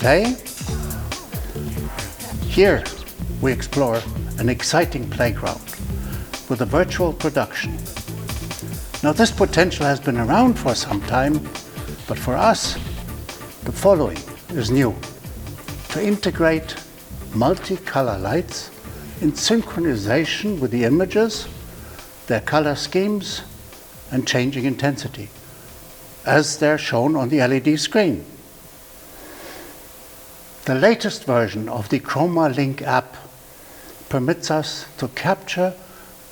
Today, here we explore an exciting playground with a virtual production. Now this potential has been around for some time, but for us, the following is new: to integrate multicolor lights in synchronization with the images, their color schemes, and changing intensity, as they're shown on the LED screen. The latest version of the Chroma Link app permits us to capture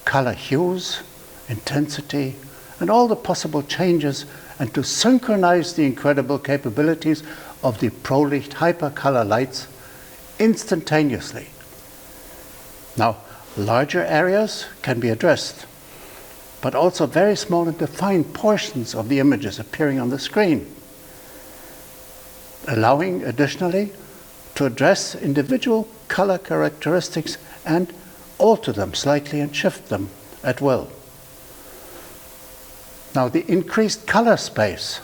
color hues, intensity, and all the possible changes, and to synchronize the incredible capabilities of the Prolycht hypercolor lights instantaneously. Now, larger areas can be addressed, but also very small and defined portions of the images appearing on the screen, allowing additionally to address individual color characteristics and alter them slightly and shift them at will. Now, the increased color space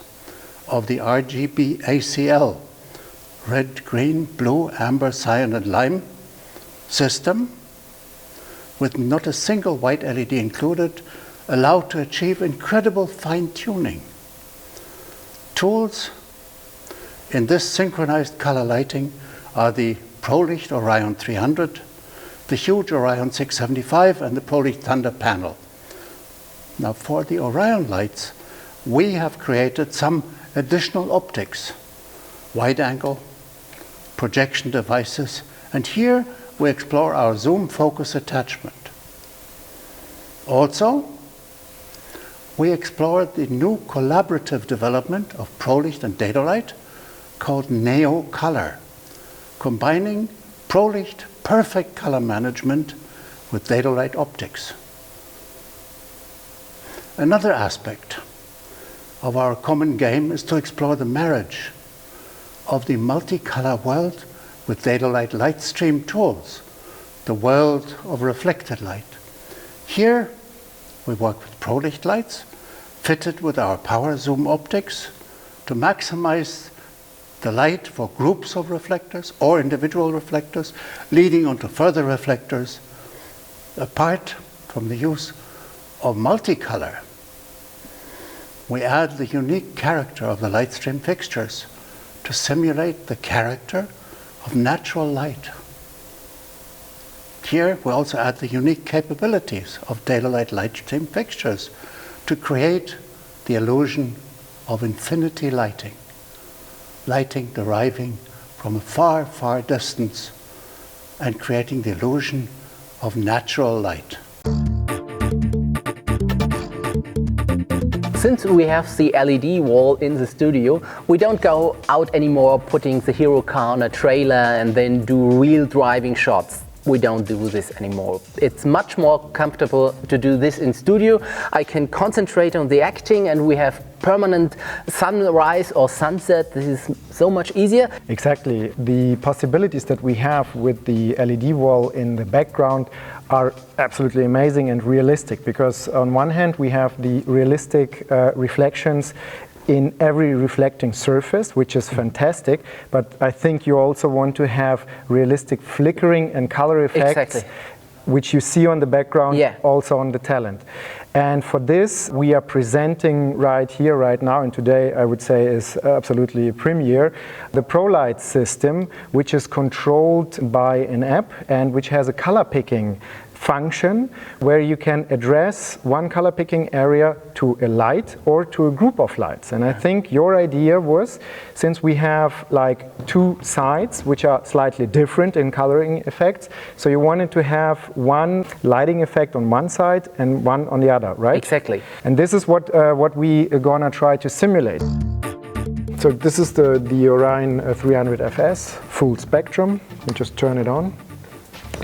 of the RGB ACL, red, green, blue, amber, cyan, and lime system, with not a single white LED included, allow to achieve incredible fine-tuning. Tools in this synchronized color lighting are the Prolycht Orion 300, the huge Orion 675, and the Prolycht Thunder panel. Now for the Orion lights, we have created some additional optics, wide angle, projection devices, and here we explore our zoom focus attachment. Also, we explored the new collaborative development of Prolycht and Dedolight called Neo Color, combining Prolycht perfect color management with Dedolight optics. Another aspect of our common game is to explore the marriage of the multicolor world with Dedolight Lightstream tools, the world of reflected light. Here, we work with Prolycht lights fitted with our power zoom optics to maximize the light for groups of reflectors or individual reflectors, leading on to further reflectors, apart from the use of multicolor. We add the unique character of the Lightstream fixtures to simulate the character of natural light. Here we also add the unique capabilities of Dedolight Lightstream fixtures to create the illusion of infinity lighting, lighting deriving from a far, far distance and creating the illusion of natural light. Since we have the LED wall in the studio, we don't go out anymore putting the hero car on a trailer and then do real driving shots. We don't do this anymore. It's much more comfortable to do this in studio. I can concentrate on the acting and we have permanent sunrise or sunset. This is so much easier. Exactly. The possibilities that we have with the LED wall in the background are absolutely amazing and realistic, because on one hand we have the realistic reflections in every reflecting surface, which is fantastic, but I think you also want to have realistic flickering and color effects, exactly, which you see on the background, also on the talent. And for this we are presenting right here, right now, and today I would say is absolutely a premiere, the Prolycht system, which is controlled by an app and which has a color picking function where you can address one color picking area to a light or to a group of lights. And I think your idea was, since we have like two sides which are slightly different in coloring effects, so you wanted to have one lighting effect on one side and one on the other, right? Exactly. And this is what we are gonna try to simulate. So this is the Orion 300 FS full spectrum. You just turn it on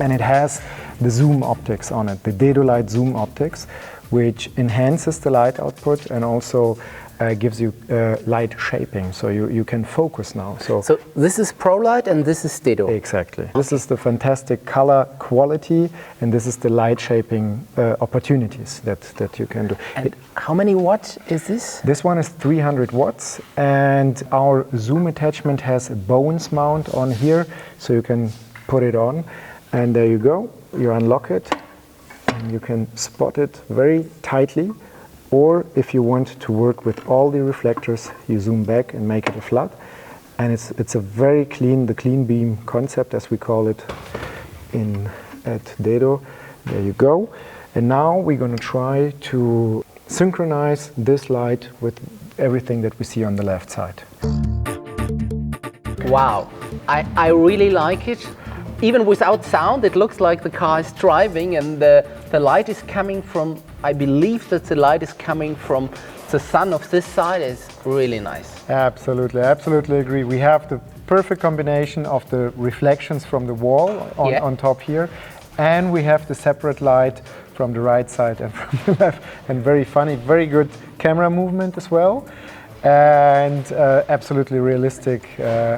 and it has the zoom optics on it, the Dedolight zoom optics, which enhances the light output and also gives you light shaping, so you can focus now. So this is Prolycht and this is Dedo. Exactly. Okay. This is the fantastic color quality, and this is the light shaping opportunities that you can do. And how many watts is this? This one is 300 watts, and our zoom attachment has a bones mount on here, so you can put it on, and there you go. You unlock it, and you can spot it very tightly. Or if you want to work with all the reflectors, you zoom back and make it a flood. And it's a very clean, the clean beam concept, as we call it at Dedo. There you go. And now we're going to try to synchronize this light with everything that we see on the left side. Wow, I really like it. Even without sound, it looks like the car is driving, and the light is coming from, I believe that the light is coming from the sun of this side. Is really nice. Absolutely, absolutely agree. We have the perfect combination of the reflections from the wall on top here, and we have the separate light from the right side and from the left, and very funny, very good camera movement as well. And absolutely realistic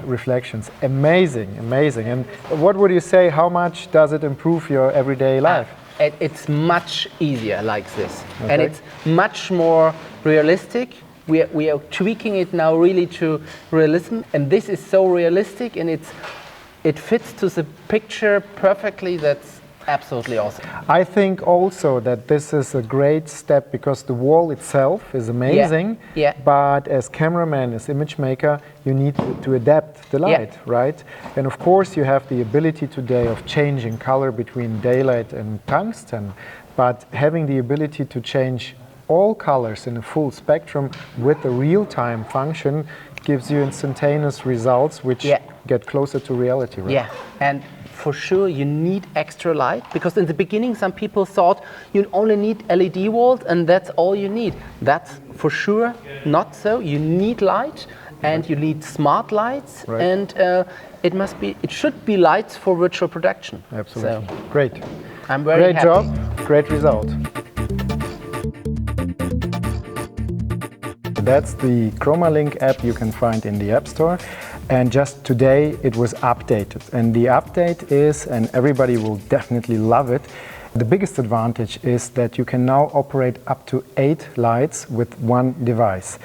reflections. Amazing, amazing. And what would you say, how much does it improve your everyday life? It's much easier like this. Okay. And it's much more realistic. We are tweaking it now really to realism. And this is so realistic, and it fits to the picture perfectly. That's absolutely awesome. I think also that this is a great step because the wall itself is amazing, but as cameraman, as image maker, you need to adapt the light, right? And of course you have the ability today of changing color between daylight and tungsten, but having the ability to change all colors in a full spectrum with the real-time function gives you instantaneous results which get closer to reality, right? Yeah, and for sure you need extra light, because in the beginning some people thought you only need LED walls and that's all you need. That's for sure not so. You need light, and you need smart lights, and it should be lights for virtual production. Absolutely. So, great. I'm very happy. Great job, great result. That's the Chroma Link app you can find in the App Store. And just today it was updated. And the update is, and everybody will definitely love it, the biggest advantage is that you can now operate up to 8 lights with one device.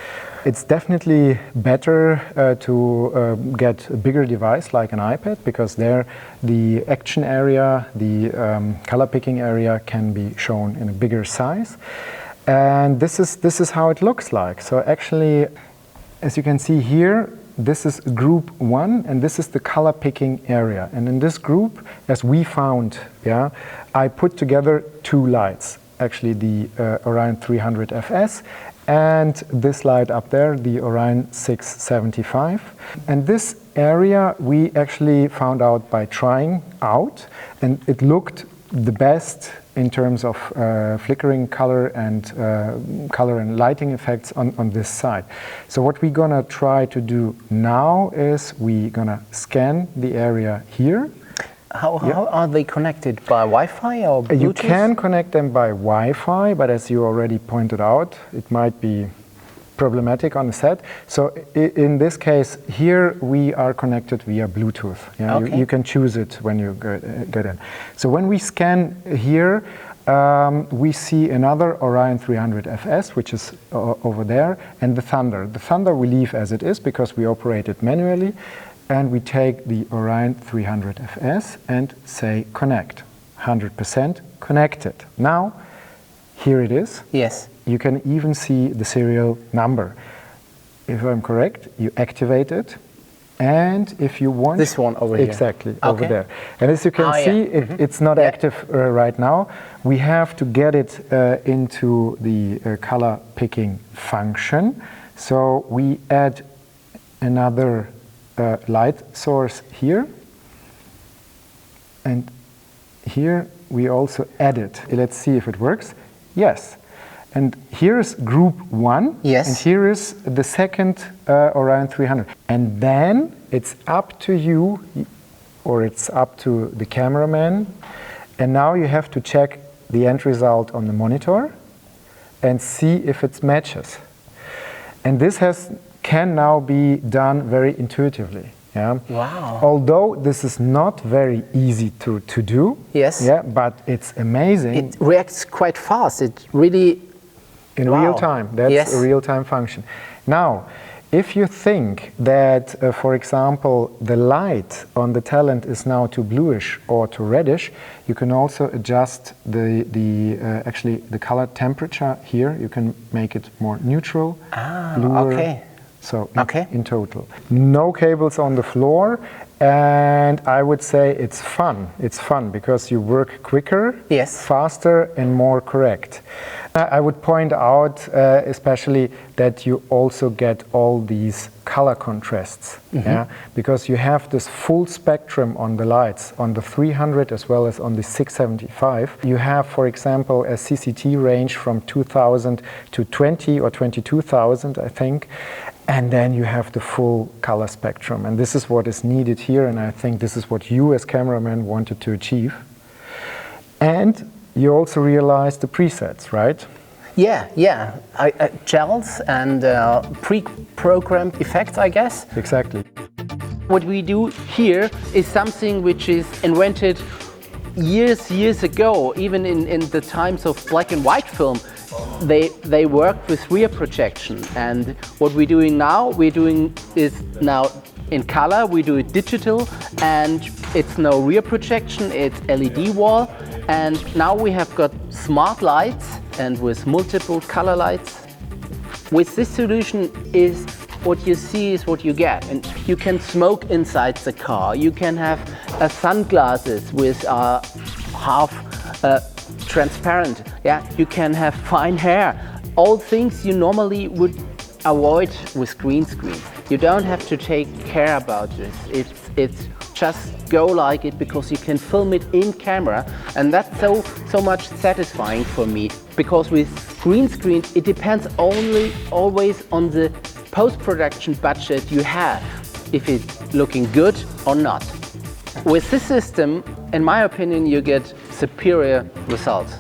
It's definitely better to get a bigger device like an iPad, because there the action area, the color picking area can be shown in a bigger size. And this is how it looks like. So actually, as you can see here, this is group 1, and this is the color picking area. And in this group, as we found, I put together 2 lights. Actually, the Orion 300 FS and this light up there, the Orion 675. And this area we actually found out by trying out, and it looked the best in terms of flickering color and lighting effects on this side. So what we're gonna try to do now is we're gonna scan the area here. How are they connected? By Wi-Fi or Bluetooth? You can connect them by Wi-Fi, but as you already pointed out, it might be problematic on the set. So in this case here we are connected via Bluetooth. You can choose it when you get in. So when we scan here, we see another Orion 300 FS, which is over there, and the Thunder. The Thunder we leave as it is because we operate it manually, and we take the Orion 300 FS and say connect. 100% connected. Now, here it is. Yes. You can even see the serial number. If I'm correct, you activate it, and if you want... This one over here. Exactly, over there. And as you can see, it's not active right now. We have to get it into the color picking function. So we add another light source here, and here we also add it. Let's see if it works. Yes. And here is group 1, and here is the second Orion 300. And then it's up to you, or it's up to the cameraman, and now you have to check the end result on the monitor and see if it matches. And this can now be done very intuitively. Yeah. Wow. Although this is not very easy to do. Yes. Yeah, but it's amazing. It reacts quite fast. It really... In real time. That's a real-time function. Now, if you think that, for example, the light on the talent is now too bluish or too reddish, you can also adjust actually the color temperature here. You can make it more neutral, bluer. Okay. So in total. No cables on the floor, and I would say it's fun. It's fun because you work quicker, faster, and more correct. I would point out especially that you also get all these color contrasts, because you have this full spectrum on the lights, on the 300 as well as on the 675. You have, for example, a CCT range from 2000 to 20 or 22,000, I think. And then you have the full color spectrum. And this is what is needed here, and I think this is what you as cameraman wanted to achieve. And you also realize the presets, right? Yeah. Gels and pre-programmed effects, I guess. Exactly. What we do here is something which is invented years ago, even in the times of black and white film. They worked with rear projection, and what we're doing now, is now in color. We do it digital, and it's no rear projection, it's LED wall, and now we have got smart lights and with multiple color lights. With this solution, is what you see is what you get, and you can smoke inside the car. You can have sunglasses with half transparent. Yeah, you can have fine hair. All things you normally would avoid with green screen. You don't have to take care about this. It's just go like it because you can film it in camera, and that's so much satisfying for me. Because with green screen, it depends always on the post-production budget you have, if it's looking good or not. With this system, in my opinion, you get superior results.